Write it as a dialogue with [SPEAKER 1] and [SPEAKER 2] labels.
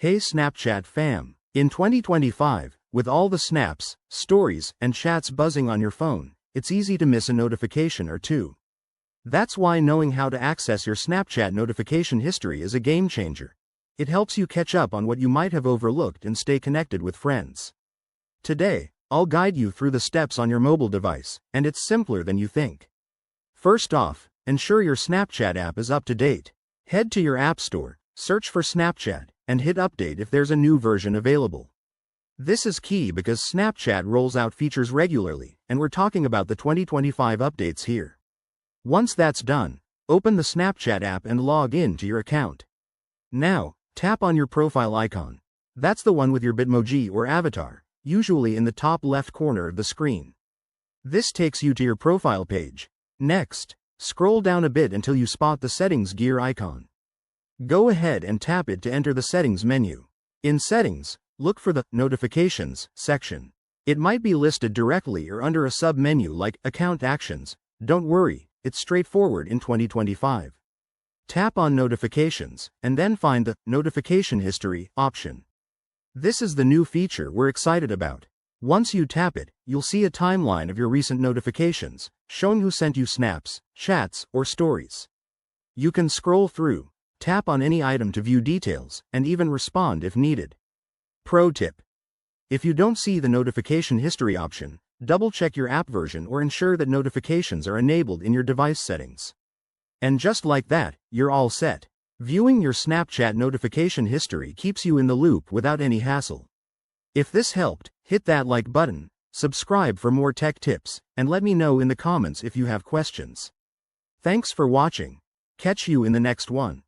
[SPEAKER 1] Hey Snapchat fam! In 2025, with all the snaps, stories, and chats buzzing on your phone, it's easy to miss a notification or two. That's why knowing how to access your Snapchat notification history is a game changer. It helps you catch up on what you might have overlooked and stay connected with friends. Today, I'll guide you through the steps on your mobile device, and it's simpler than you think. First off, ensure your Snapchat app is up to date. Head to your App Store, search for Snapchat, and hit update if there's a new version available. This is key because Snapchat rolls out features regularly, and we're talking about the 2025 updates here. Once that's done, open the Snapchat app and log in to your account. Now, tap on your profile icon. That's the one with your Bitmoji or avatar, usually in the top left corner of the screen. This takes you to your profile page. Next, scroll down a bit until you spot the settings gear icon. Go ahead and tap it to enter the settings menu. In settings, look for the Notifications section. It might be listed directly or under a sub-menu like Account Actions. Don't worry, it's straightforward in 2025. Tap on Notifications, and then find the Notification History option. This is the new feature we're excited about. Once you tap it, you'll see a timeline of your recent notifications, showing who sent you snaps, chats, or stories. You can scroll through, tap on any item to view details, and even respond if needed. Pro tip: if you don't see the notification history option, double-check your app version or ensure that notifications are enabled in your device settings. And just like that, you're all set. Viewing your Snapchat notification history keeps you in the loop without any hassle. If this helped, hit that like button, subscribe for more tech tips, and let me know in the comments if you have questions. Thanks for watching. Catch you in the next one.